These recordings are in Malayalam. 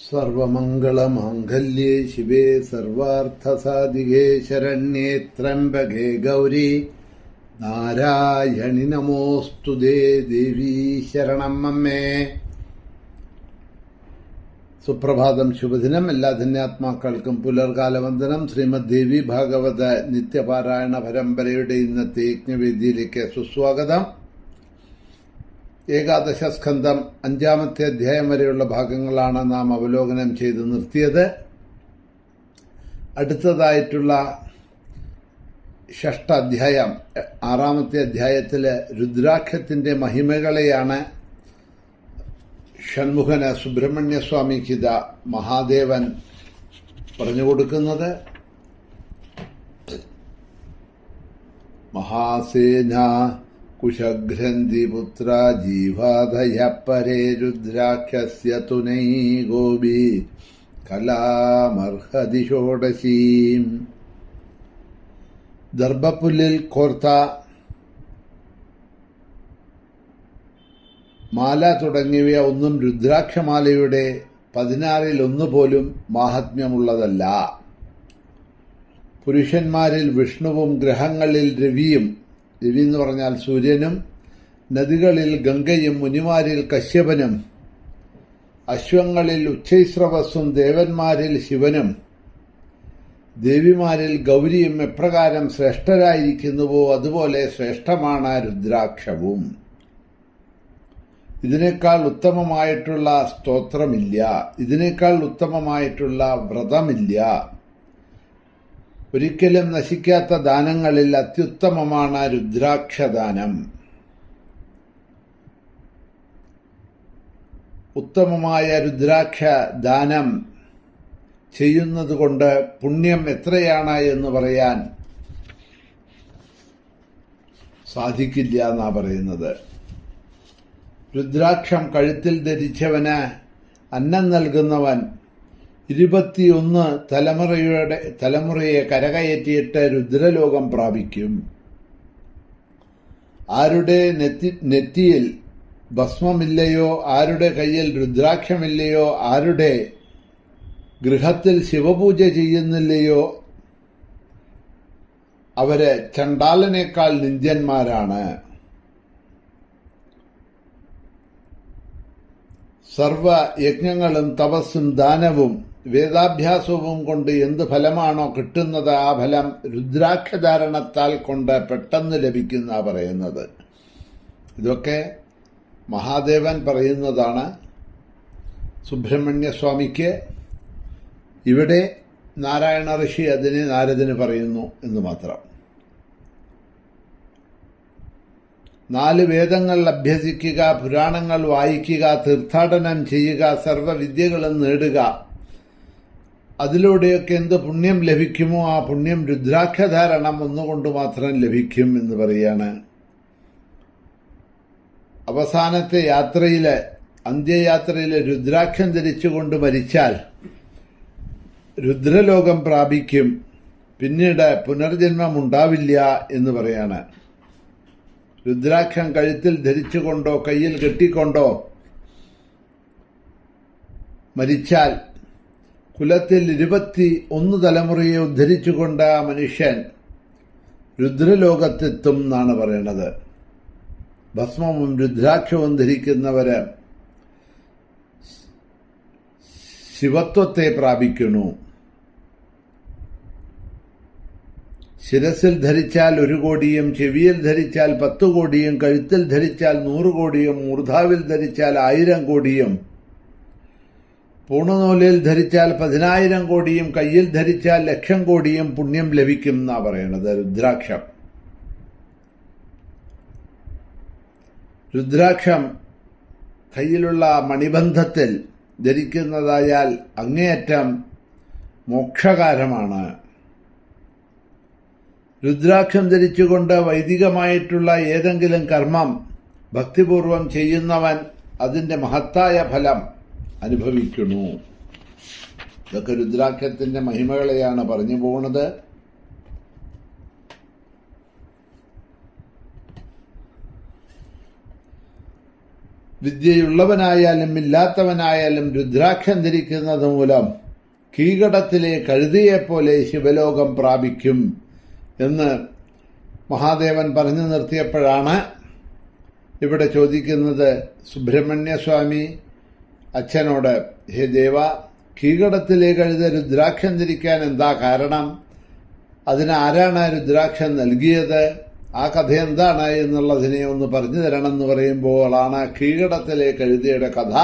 സർവമംഗളമാംഗല്യേ ശിവേ സർവാർത്ഥസാധികേ ശരണ്യേ ത്രംബകേ ഗൗരി നാരായണി നമോസ്തുതേ. ദേവീ ശരണം അമ്മേ. സുപ്രഭാതം, ശുഭദിനം. എല്ലാ ധന്യാത്മാക്കൾക്കും പുലർകാലവന്ദനം. ശ്രീമദ് ദേവി ഭാഗവത നിത്യപാരായണ പരമ്പരയുടെ ഇന്നത്തെ യജ്ഞവേദിയിലേക്ക് സുസ്വാഗതം. ഏകാദശ സ്കന്ധം 5-ാമത്തെ അധ്യായം വരെയുള്ള ഭാഗങ്ങളാണ് നാം അവലോകനം ചെയ്ത് നിർത്തിയത്. അടുത്തതായിട്ടുള്ള 6ാം അധ്യായം, 6-ാമത്തെ അധ്യായത്തില് രുദ്രാക്ഷത്തിന്റെ മഹിമകളെയാണ് ഷൺമുഖന് സുബ്രഹ്മണ്യസ്വാമിക്ക് മഹാദേവൻ പറഞ്ഞുകൊടുക്കുന്നത്. മഹാസേന കുശഗ്രന്ഥിപുത്ര ജീവാധയ പരേ രുദ്രാക്ഷസ്യ തുനൈ ഗോപി കലാമർഹതി ഷോഡശീം. ദർഭപ്പുല്ലിൽ കോർത്ത മാല തുടങ്ങിയവ ഒന്നും രുദ്രാക്ഷമാലയുടെ 16 പോലും മാഹാത്മ്യമുള്ളതല്ല. പുരുഷന്മാരിൽ വിഷ്ണുവും, ഗ്രഹങ്ങളിൽ രവിയും, രവി എന്ന് പറഞ്ഞാൽ സൂര്യനും, നദികളിൽ ഗംഗയും, മുനിമാരിൽ കശ്യപനും, അശ്വങ്ങളിൽ ഉച്ചൈസ്രവസ്സും, ദേവന്മാരിൽ ശിവനും, ദേവിമാരിൽ ഗൗരിയും എപ്രകാരം ശ്രേഷ്ഠരായിരിക്കുന്നുവോ അതുപോലെ ശ്രേഷ്ഠമാണ് രുദ്രാക്ഷവും. ഇതിനേക്കാൾ ഉത്തമമായിട്ടുള്ള സ്തോത്രമില്ല, ഇതിനേക്കാൾ ഉത്തമമായിട്ടുള്ള വ്രതമില്ല. ഒരിക്കലും നശിക്കാത്ത ദാനങ്ങളിൽ അത്യുത്തമമാണ് രുദ്രാക്ഷദാനം. ഉത്തമമായ രുദ്രാക്ഷ ദാനം ചെയ്യുന്നതുകൊണ്ട് പുണ്യം എത്രയാണ് എന്ന് പറയാൻ സാധിക്കില്ല എന്നാ പറയുന്നത്. രുദ്രാക്ഷം കഴുത്തിൽ ധരിച്ചവന് അന്നം നൽകുന്നവൻ 21 തലമുറയെ കരകയറ്റിയിട്ട് രുദ്രലോകം പ്രാപിക്കും. ആരുടെ നെറ്റിയിൽ ഭസ്മമില്ലയോ, ആരുടെ കയ്യിൽ രുദ്രാക്ഷമില്ലയോ, ആരുടെ ഗൃഹത്തിൽ ശിവപൂജ ചെയ്യുന്നില്ലയോ അവര് ചണ്ടാലനേക്കാൾ നിന്ദ്യന്മാരാണ്. സർവ യജ്ഞങ്ങളും തപസ്സും ദാനവും വേദാഭ്യാസവും കൊണ്ട് എന്ത് ഫലമാണോ കിട്ടുന്നത് ആ ഫലം രുദ്രാക്ഷധാരണത്താൽ കൊണ്ട് പെട്ടെന്ന് ലഭിക്കുന്ന പറയുന്നത്. ഇതൊക്കെ മഹാദേവൻ പറയുന്നതാണ് സുബ്രഹ്മണ്യസ്വാമിക്ക്. ഇവിടെ നാരായണ ഋഷി അതിനെ നാരദന് പറയുന്നു എന്ന് മാത്രം. 4 വേദങ്ങൾ അഭ്യസിക്കുക, പുരാണങ്ങൾ വായിക്കുക, തീർത്ഥാടനം ചെയ്യുക, സർവ്വവിദ്യകളും നേടുക. അതിലൂടെയൊക്കെ എന്ത് പുണ്യം ലഭിക്കുമോ ആ പുണ്യം രുദ്രാക്ഷധാരണം ഒന്നുകൊണ്ട് മാത്രം ലഭിക്കും എന്ന് പറയാണ്. അവസാനത്തെ യാത്രയില്, അന്ത്യയാത്രയില് രുദ്രാക്ഷം ധരിച്ചുകൊണ്ട് മരിച്ചാൽ രുദ്രലോകം പ്രാപിക്കും. പിന്നീട് പുനർജന്മം ഉണ്ടാവില്ല എന്ന് പറയാണ്. രുദ്രാക്ഷം കഴുത്തിൽ ധരിച്ചുകൊണ്ടോ കയ്യിൽ കെട്ടിക്കൊണ്ടോ മരിച്ചാൽ കുലത്തിൽ 21 തലമുറയെ ഉദ്ധരിച്ചുകൊണ്ട് ആ മനുഷ്യൻ രുദ്രലോകത്തെത്തും എന്നാണ് പറയണത്. ഭസ്മവും രുദ്രാക്ഷവും ധരിക്കുന്നവര് ശിവത്വത്തെ പ്രാപിക്കുന്നു. ശിരസിൽ ധരിച്ചാൽ 1 കോടിയും, ചെവിയിൽ ധരിച്ചാൽ 10 കോടിയും, കഴുത്തിൽ ധരിച്ചാൽ 100 കോടിയും, മൂർധാവിൽ ധരിച്ചാൽ 1000 കോടിയും, പൂണനൂലിൽ ധരിച്ചാൽ 10,000 കോടിയും, കയ്യിൽ ധരിച്ചാൽ 1,00,000 കോടിയും പുണ്യം ലഭിക്കും എന്നാ പറയണത് രുദ്രാക്ഷം. രുദ്രാക്ഷം കയ്യിലുള്ള മണിബന്ധത്തിൽ ധരിക്കുന്നതായാൽ അങ്ങേയറ്റം മോക്ഷകാരമാണ്. രുദ്രാക്ഷം ധരിച്ചുകൊണ്ട് വൈദികമായിട്ടുള്ള ഏതെങ്കിലും കർമ്മം ഭക്തിപൂർവം ചെയ്യുന്നവൻ അതിന്റെ മഹത്തായ ഫലം അനുഭവിക്കുന്നു. ഇതൊക്കെ രുദ്രാക്ഷത്തിന്റെ മഹിമകളെയാണ് പറഞ്ഞു പോകുന്നത്. വിദ്യയുള്ളവനായാലും ഇല്ലാത്തവനായാലും രുദ്രാക്ഷം ധരിക്കുന്നത് മൂലം കീകടത്തിലെ കഴുതിയെപ്പോലെ ശിവലോകം പ്രാപിക്കും എന്ന് മഹാദേവൻ പറഞ്ഞു നിർത്തിയപ്പോഴാണ് ഇവിടെ ചോദിക്കുന്നത് സുബ്രഹ്മണ്യസ്വാമി അച്ഛനോട്, ഹേ ദേവ, കീകടത്തിലെ കഴുത രുദ്രാക്ഷം ധരിക്കാൻ എന്താ കാരണം? അതിനാരാണ് രുദ്രാക്ഷം നൽകിയത്? ആ കഥ എന്താണ് എന്നുള്ളതിനെ ഒന്ന് പറഞ്ഞു തരണം എന്ന് പറയുമ്പോഴാണ് കീകടത്തിലെ കഴുതയുടെ കഥ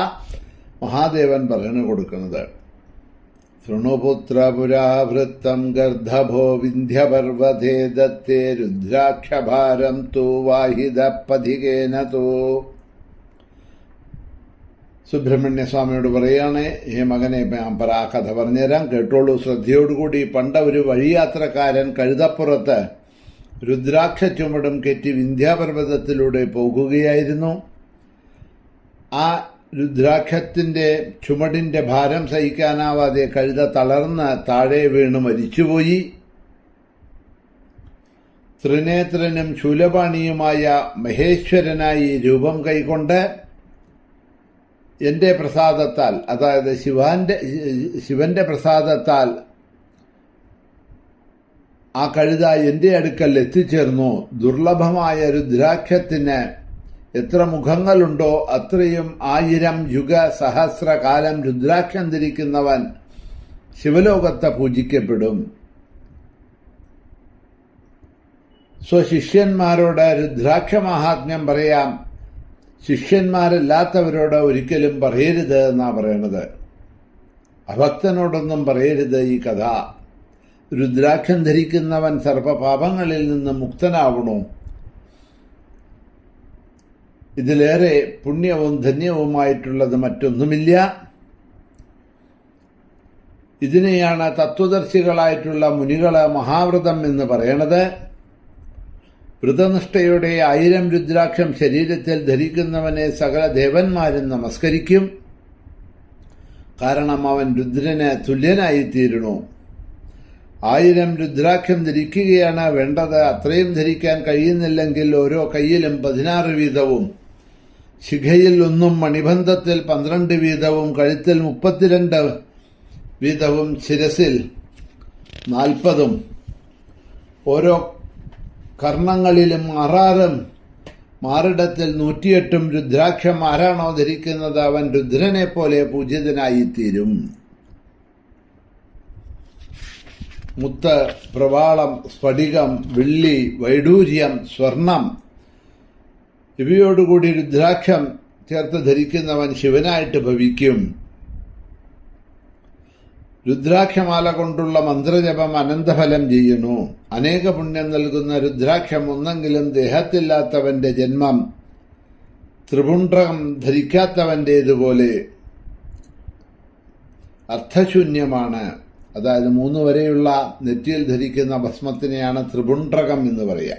മഹാദേവൻ പറഞ്ഞു കൊടുക്കുന്നത്. ശൃണുപുത്രപുരാവൃത്തം ഗർദ്ധഭോ വിന്ധ്യപർവ്വതേ ദത്തേ രുദ്രാക്ഷഭാരം തൂ വാഹിതപഥികേന തൂ. സുബ്രഹ്മണ്യസ്വാമിയോട് പറയുകയാണ്, ഹേ മകനെ, ഞാൻ ആ കഥ പറഞ്ഞുതരാം, കേട്ടോളൂ ശ്രദ്ധയോടുകൂടി. പണ്ട് ഒരു വഴിയാത്രക്കാരൻ കഴുതപ്പുറത്ത് രുദ്രാക്ഷ ചുമടും കെറ്റി വിന്ധ്യാപർവ്വതത്തിലൂടെ പോകുകയായിരുന്നു. ആ രുദ്രാക്ഷത്തിന്റെ ചുമടിന്റെ ഭാരം സഹിക്കാനാവാതെ കഴുത തളർന്ന് താഴെ വീണ് മരിച്ചുപോയി. ത്രിനേത്രനും ശൂലപാണിയുമായ മഹേശ്വരനായി രൂപം കൈക്കൊണ്ട് എന്റെ പ്രസാദത്താൽ, അതായത് ശിവന്റെ പ്രസാദത്താൽ ആ കഴുത എന്റെ അടുക്കൽ എത്തിച്ചേർന്നു. ദുർലഭമായ രുദ്രാക്ഷത്തിന് എത്ര മുഖങ്ങളുണ്ടോ അത്രയും 1000 യുഗ സഹസ്രകാലം രുദ്രാക്ഷം ധരിക്കുന്നവൻ ശിവലോകത്തെ പൂജിക്കപ്പെടും. സ്വശിഷ്യന്മാരോട് രുദ്രാക്ഷ മഹാത്മ്യം പറയാം, ശിഷ്യന്മാരല്ലാത്തവരോട് ഒരിക്കലും പറയരുത് എന്നാ പറയണത്. അഭക്തനോടൊന്നും പറയരുത് ഈ കഥ. രുദ്രാക്ഷം ധരിക്കുന്നവൻ സർവപാപങ്ങളിൽ നിന്ന് മുക്തനാവണു. ഇതിലേറെ പുണ്യവും ധന്യവുമായിട്ടുള്ളത് മറ്റൊന്നുമില്ല. ഇതിനെയാണ് തത്വദർശികളായിട്ടുള്ള മുനികള് മഹാവ്രതം എന്ന് പറയണത്. വ്രതനിഷ്ഠയുടെ 1000 രുദ്രാക്ഷം ശരീരത്തിൽ ധരിക്കുന്നവനെ സകല ദേവന്മാരും നമസ്കരിക്കും. കാരണം അവൻ രുദ്രന് തുല്യനായിത്തീരണു. 1000 രുദ്രാക്ഷം ധരിക്കുകയാണ് വേണ്ടത്. അത്രയും ധരിക്കാൻ കഴിയുന്നില്ലെങ്കിൽ ഓരോ കയ്യിലും 16 വീതവും, ശിഖയിൽ 1, മണിബന്ധത്തിൽ 12 വീതവും, കഴുത്തിൽ 32 വീതവും, ശിരസിൽ 40, ഓരോ കർണങ്ങളിലും 6, മാറിടത്തിൽ 108 രുദ്രാക്ഷം ആരാണോ ധരിക്കുന്നത് അവൻ രുദ്രനെ പോലെ പൂജിതനായിത്തീരും. മുത്ത്, പ്രവാളം, സ്ഫടികം, വെള്ളി, വൈഡൂര്യം, സ്വർണം ഇവയോടുകൂടി രുദ്രാക്ഷം ചേർത്ത് ധരിക്കുന്നവൻ ശിവനായിട്ട് ഭവിക്കും. രുദ്രാക്ഷമാല കൊണ്ടുള്ള മന്ത്രജപം അനന്തഫലം ചെയ്യുന്നു. അനേക പുണ്യം നൽകുന്ന രുദ്രാക്ഷം ഒന്നെങ്കിലും ദേഹത്തില്ലാത്തവന്റെ ജന്മം ത്രിപുണ്ഡ്രം ധരിക്കാത്തവന്റേതുപോലെ അർത്ഥശൂന്യമാണ്. അതായത് 3 വരെയുള്ള നെറ്റിയിൽ ധരിക്കുന്ന ഭസ്മത്തിനെയാണ് ത്രിപുണ്ഡ്രകം എന്ന് പറയുക.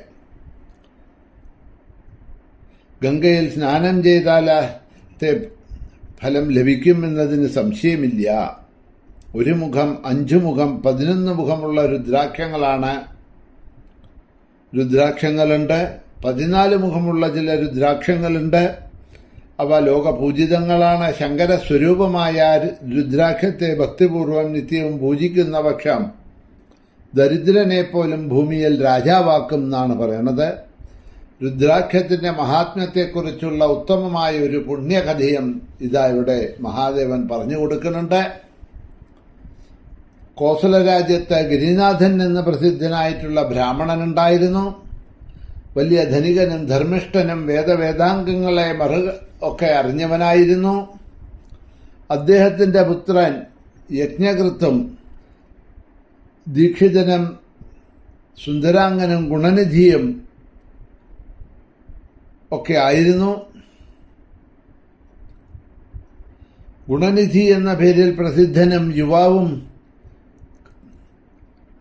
ഗംഗയിൽ സ്നാനം ചെയ്താലത്തെ ഫലം ലഭിക്കുമെന്നതിന് സംശയമില്ല. 1 മുഖം, 5 മുഖം, 11 മുഖമുള്ള രുദ്രാക്ഷങ്ങളുണ്ട്. 14 മുഖമുള്ള ചില രുദ്രാക്ഷങ്ങളുണ്ട്. അവ ലോകപൂജിതങ്ങളാണ്. ശങ്കര സ്വരൂപമായ രുദ്രാക്ഷത്തെ ഭക്തിപൂർവം നിത്യവും പൂജിക്കുന്ന പക്ഷം ദരിദ്രനെ പോലും ഭൂമിയിൽ രാജാവാക്കും എന്നാണ് പറയണത്. രുദ്രാക്ഷത്തിന്റെ മഹാത്മ്യത്തെക്കുറിച്ചുള്ള ഉത്തമമായ ഒരു പുണ്യകഥയും ഇതാ ഇവിടെ മഹാദേവൻ പറഞ്ഞു കൊടുക്കുന്നുണ്ട്. കോസല രാജ്യത്ത് ഗിരിനാഥൻ എന്ന പ്രസിദ്ധനായിട്ടുള്ള ബ്രാഹ്മണനുണ്ടായിരുന്നു. വലിയ ധനികനും ധർമ്മിഷ്ഠനും വേദാംഗങ്ങളെ ഒക്കെ അറിഞ്ഞവനായിരുന്നു. അദ്ദേഹത്തിന്റെ പുത്രൻ യജ്ഞകൃത്തും ദീക്ഷിതനും സുന്ദരാംഗനും ഗുണനിധിയും ഒക്കെ ആയിരുന്നു. ഗുണനിധി എന്ന പേരിൽ പ്രസിദ്ധനും യുവാവും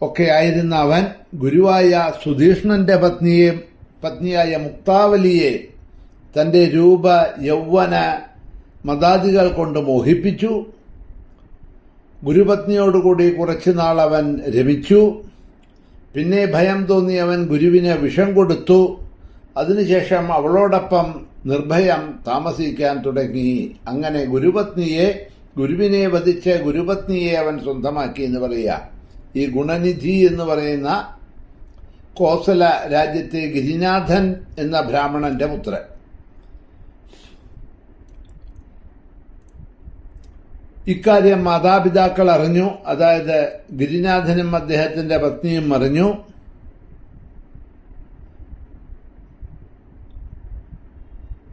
ഒക്കെ ആയിരുന്ന അവൻ ഗുരുവായ സുധീഷ്ണന്റെ പത്നിയായ മുക്താവലിയെ തന്റെ രൂപ, യൗവന, മദാദികൾ കൊണ്ട് മോഹിപ്പിച്ചു. ഗുരുപത്നിയോടുകൂടി കുറച്ചുനാൾ അവൻ രമിച്ചു. പിന്നെ ഭയം തോന്നി അവൻ ഗുരുവിന് വിഷം കൊടുത്തു. അതിനുശേഷം അവളോടൊപ്പം നിർഭയം താമസിക്കാൻ തുടങ്ങി. അങ്ങനെ ഗുരുവിനെ വധിച്ച് ഗുരുപത്നിയെ അവൻ സ്വന്തമാക്കി എന്ന് പറയുക. ഈ ഗുണനിധി എന്ന് പറയുന്ന കോസല രാജ്യത്തെ ഗിരിനാഥൻ എന്ന ബ്രാഹ്മണന്റെ പുത്രൻ. ഇക്കാര്യം മാതാപിതാക്കൾ അറിഞ്ഞു. അതായത് ഗിരിനാഥനും അദ്ദേഹത്തിന്റെ പത്നിയും അറിഞ്ഞു.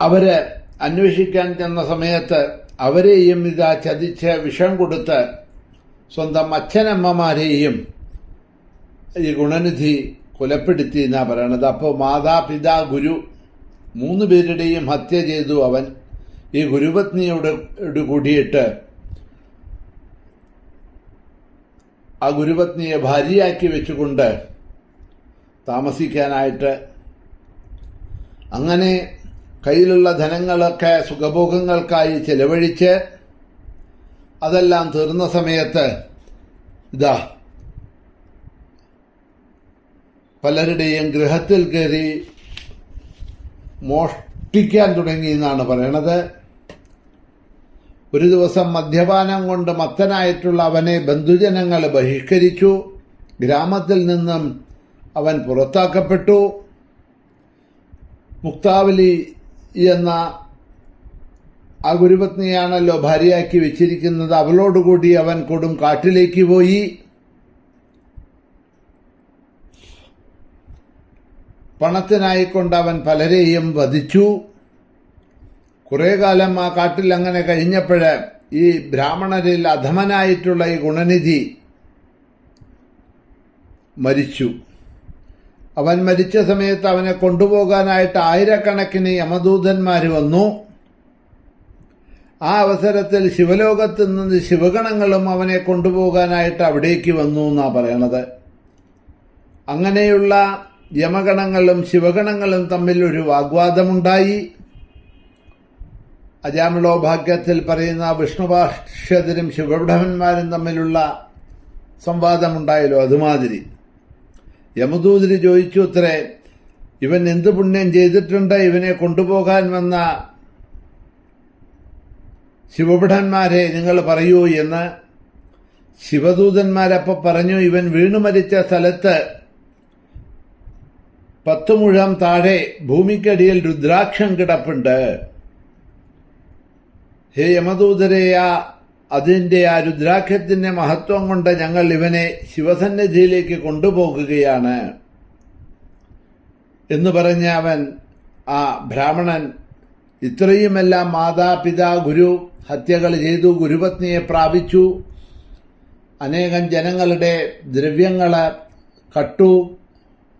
അവര് അന്വേഷിക്കാൻ ചെന്ന സമയത്ത് അവരെയും ഇതാ ചതിച്ച് വിഷം കൊടുത്ത് സ്വന്തം അച്ഛനമ്മമാരെയും ഈ ഗുണനിധി കൊലപ്പെടുത്തി എന്നാ പറയണത്. അപ്പോൾ മാതാപിതാ ഗുരു 3 പേരുടെയും ഹത്യ ചെയ്തു അവൻ. ഈ ഗുരുപത്നിയോട് കൂടിയിട്ട് ആ ഗുരുപത്നിയെ ഭാര്യയാക്കി വെച്ചുകൊണ്ട് താമസിക്കാനായിട്ട് അങ്ങനെ കയ്യിലുള്ള ധനങ്ങളൊക്കെ സുഖഭോഗങ്ങൾക്കായി ചെലവഴിച്ച് അതെല്ലാം തീർന്ന സമയത്ത് ഇതാ പലരുടെയും ഗൃഹത്തിൽ കയറി മോഷ്ടിക്കാൻ തുടങ്ങി എന്നാണ് പറയണത്. ഒരു ദിവസം മദ്യപാനം കൊണ്ട് മത്തനായിട്ടുള്ള അവനെ ബന്ധുജനങ്ങൾ ബഹിഷ്കരിച്ചു. ഗ്രാമത്തിൽ നിന്നും അവൻ പുറത്താക്കപ്പെട്ടു. മുക്താവലി എന്ന ആ ഗുരുപത്നിയാണല്ലോ ഭാര്യയാക്കി വെച്ചിരിക്കുന്നത്. അവളോടുകൂടി അവൻ കൊടും കാട്ടിലേക്ക് പോയി. പണത്തിനായിക്കൊണ്ട് അവൻ പലരെയും വധിച്ചു. കുറെ കാലം ആ കാട്ടിൽ അങ്ങനെ കഴിഞ്ഞപ്പോഴ് ഈ ബ്രാഹ്മണരിൽ അധമനായിട്ടുള്ള ഈ ഗുണനിധി മരിച്ചു. അവൻ മരിച്ച സമയത്ത് അവനെ കൊണ്ടുപോകാനായിട്ട് 1000കണക്കിന് യമദൂതന്മാർ വന്നു. ആ അവസരത്തിൽ ശിവലോകത്ത് നിന്ന് ശിവഗണങ്ങളും അവനെ കൊണ്ടുപോകാനായിട്ട് അവിടേക്ക് വന്നു എന്നാ പറയണത്. അങ്ങനെയുള്ള യമഗണങ്ങളും ശിവഗണങ്ങളും തമ്മിൽ ഒരു വാഗ്വാദമുണ്ടായി. അജാമിളോ ഭാഗ്യത്തിൽ പറയുന്ന വിഷ്ണുഭാഷ്യത്തിനും ശിവബ്രഹ്മന്മാരും തമ്മിലുള്ള സംവാദമുണ്ടായല്ലോ, അതുമാതിരി. യമദൂതര് ചോദിച്ചു അത്രേ, ഇവൻ എന്ത് പുണ്യം ചെയ്തിട്ടുണ്ട് ഇവനെ കൊണ്ടുപോകാൻ വന്ന ശിവബ്രഹ്മന്മാരെ നിങ്ങൾ പറയൂ എന്ന്. ശിവദൂതന്മാരപ്പോൾ പറഞ്ഞു, ഇവൻ വീണുമരിച്ച സ്ഥലത്ത് 10 മുഴം താഴെ ഭൂമിക്കടിയിൽ രുദ്രാക്ഷം കിടപ്പുണ്ട്. ഹേ യമദൂതരെ, അതിന്റെ ആ രുദ്രാക്ഷത്തിന്റെ മഹത്വം കൊണ്ട് ഞങ്ങൾ ഇവനെ ശിവസന്നിധിയിലേക്ക് കൊണ്ടുപോകുകയാണ് എന്ന് പറഞ്ഞ അവൻ ആ ബ്രാഹ്മണൻ ഇത്രയുമെല്ലാം മാതാപിതാ ഗുരു ഹത്യകൾ ചെയ്തു. ഗുരുപത്നിയെ പ്രാപിച്ചു. അനേകം ജനങ്ങളുടെ ദ്രവ്യങ്ങളെ കട്ടു.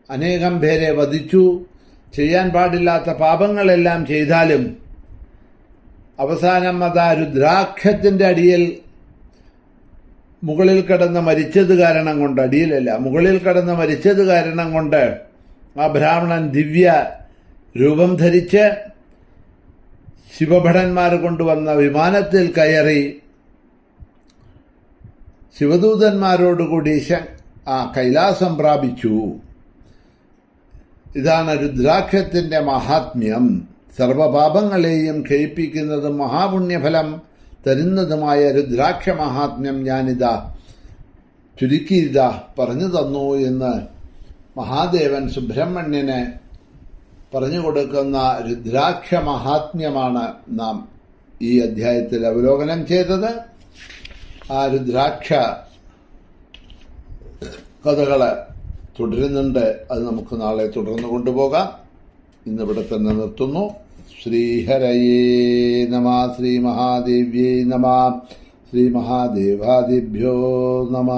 അനേകം പേരെ വധിച്ചു. ചെയ്യാൻ പാടില്ലാത്ത പാപങ്ങളെല്ലാം ചെയ്താലും അവസാനം അതാ രുദ്രാക്ഷത്തിന്റെ അടിയിൽ മുകളിൽ കിടന്ന് മരിച്ചത് കാരണം കൊണ്ട്, അടിയിലല്ല മുകളിൽ കിടന്ന് മരിച്ചത് കാരണം കൊണ്ട് ആ ബ്രാഹ്മണൻ ദിവ്യ രൂപം ധരിച്ച് ശിവഭടന്മാർ കൊണ്ടുവന്ന വിമാനത്തിൽ കയറി ശിവദൂതന്മാരോടുകൂടി ആ കൈലാസം പ്രാപിച്ചു. ഇതാണ് രുദ്രാക്ഷത്തിന്റെ മഹാത്മ്യം. സർവപാപങ്ങളെയും ക്ഷയിപ്പിക്കുന്നതും മഹാപുണ്യഫലം തരുന്നതുമായ രുദ്രാക്ഷ മഹാത്മ്യം ഞാനിതാ ചുരുക്കിയിതാ പറഞ്ഞു തന്നു എന്ന് മഹാദേവൻ സുബ്രഹ്മണ്യന് പറഞ്ഞു കൊടുക്കുന്ന രുദ്രാക്ഷ മഹാത്മ്യമാണ് നാം ഈ അധ്യായത്തിൽ അവലോകനം ചെയ്തത്. ആ രുദ്രാക്ഷ കഥകള് തുടരുന്നുണ്ട്. അത് നമുക്ക് നാളെ തുടർന്ന് കൊണ്ടുപോകാം. ഇന്നിവിടെ തന്നെ നിർത്തുന്നു. ശ്രീഹരയേ നമ, ശ്രീ മഹാദേവ്യേ നമ, ശ്രീ മഹാദേവാദിഭ്യോ നമ.